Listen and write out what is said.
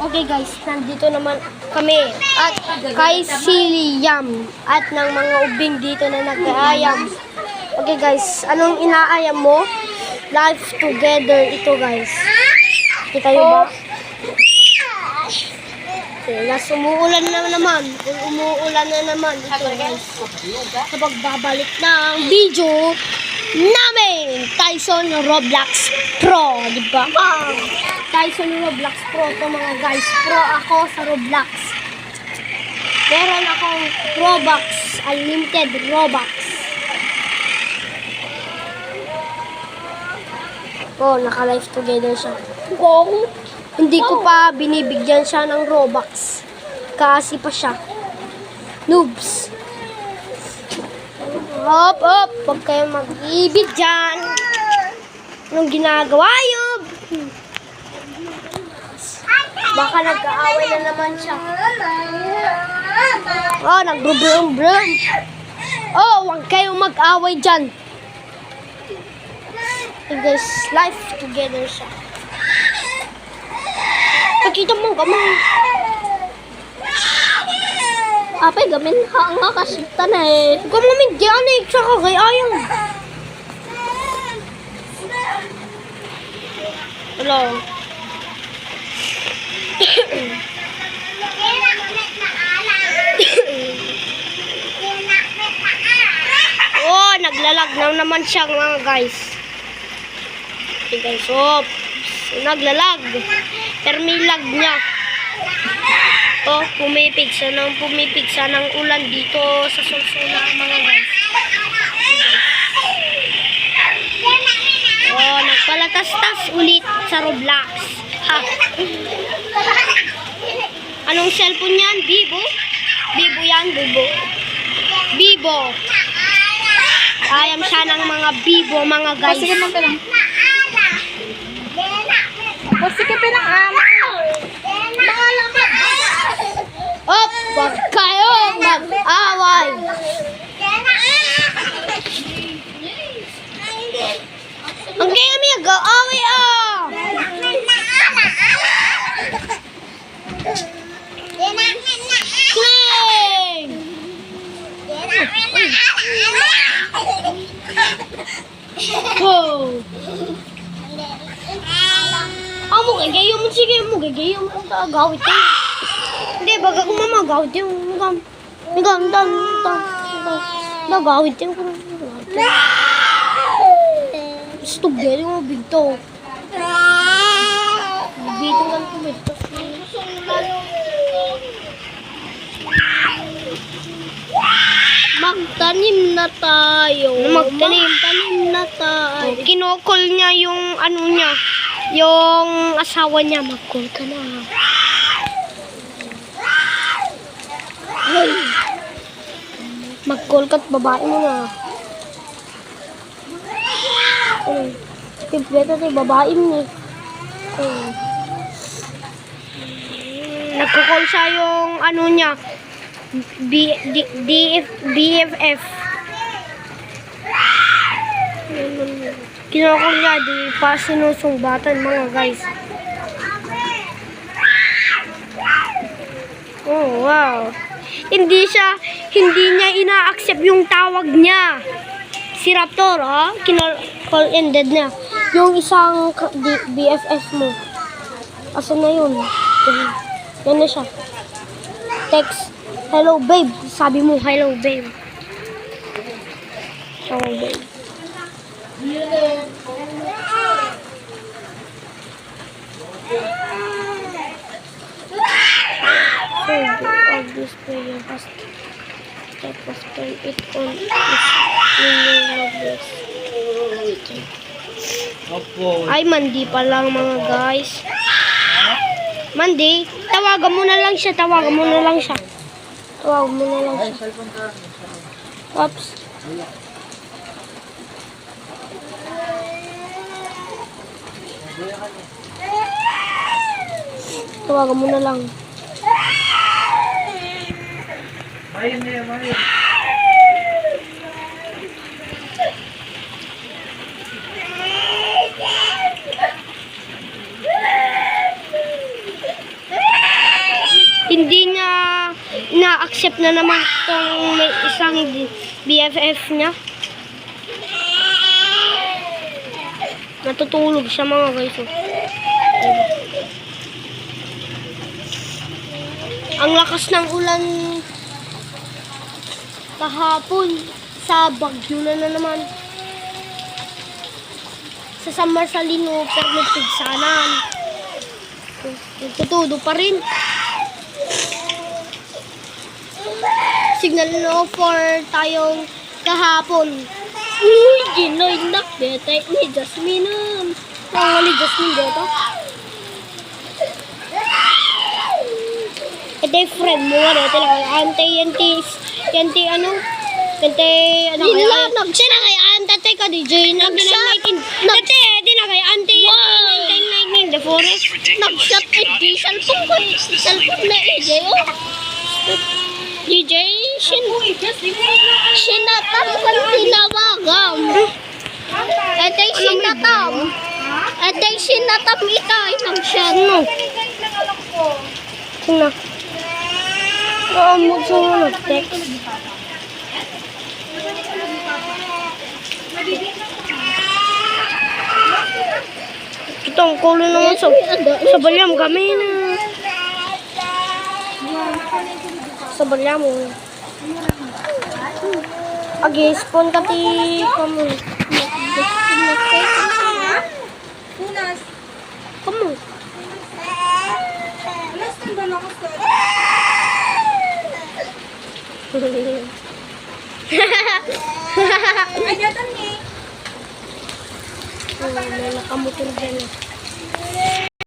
Okay guys, nandito naman kami at kay Siliam at ng mga ubing dito na nag-aayam. Okay guys, anong inaayam mo? Life together ito guys. Kita nyo ba? Umuulan na naman. Umuulan na naman ito guys. Sa pagbabalik ng video namin, Tyson Roblox Pro, di ba? Tyson Roblox Pro to mga guys. Pro ako sa Roblox. Meron akong Robux, unlimited Robux. Oh, naka-live together siya. Hindi ko pa binibigyan siya ng Robux. Kasi pa siya. Noobs. Hop, hop. Huwag kayo mag-ibig dyan. Anong ginagawa yun? Baka nag-aaway na naman siya. Oh, nag-brum-brum. Oh, huwag kayong mag-aaway dyan. Okay guys, life together siya. Pagkita mo, gamay. Apay, gamin nga kasita na eh. Gamamin dyan eh, tsaka kay ayang. Hello. Oh, naglalag na naman siya mga guys. Okay guys, oh, naglalag. Pero may lag niya. Oh, pumipigsa ng ulan dito sa Sulsula mga guys. Oh, nagpalatas-tas ulit sa Roblox. Ha. Anong cellphone yan? Vivo? Vivo yan, Vivo. Vivo. Ayam siya ng mga Vivo mga guys. Sige mo lang. Sige pinang ama. Op, wag kayong mag-away. Ang kaya kami nag-away ah. Cling! Oh. Mo gagayo mo sige mo gagayo mo ta gawit ka. Hindi baga ko mamagawit yung ganda na gawit yung stug gari mo bigto. Bigto kan ko bigto. Magtanim na tayo. Magtanim na tayo. Kinokol niya yung ano niya. Yung asawa niya, mag-call ka na. Mag-call ka at babae mo na. Pimpleta tayo, babae mo. Nagko-call siya yung ano niya, BFF. Kinokol niya, di pa sinusumbatan mga guys. Oh, wow. Hindi niya ina-accept yung tawag niya. Si Raptor, ha? Kinocall ended niya. Yung isang BFF mo. Asan na yun? Yan na siya. Text, hello babe. Sabi mo, hello babe. Hello babe. Of this player has step of turn it on ay mandi pa lang mga guys. Mandi, tawagan mo na lang siya. Oops. Tawagan mo na lang. hindi niya na-accept na naman itong may isang BFF niya. Natutulog siya mga guys. Oh. Ang lakas ng ulan kahapon sa Bagyo na naman. Sa San Marcelino, Pagligtigsanan. Tutudo pa rin. Signal no for tayong kahapon. Uy, Ginoy nak bete ni Jasmine. Ang ni Jasmine dito. Ito yung friend mo nga dito lang. Ante ano? Ante ano kaya? Sina kaya ante ka DJ? Nag-naikin. Ante na kaya ante 1999 The Forest. Nag-shot di cellphone ko. Cellphone na DJ. DJ Sinatam kan tinawagam. Ito yung sinatam. Ito yung sinatam ita. Inang siya no. Sina. Mo sa text. Ito ang kulo naman sa balyam kami na. Sa balyam mo. Agi-spawn ka ti kamu. Unas. Kamu. Alas kang ba ako sa? Ay, datan ni. Nakamotor dyan.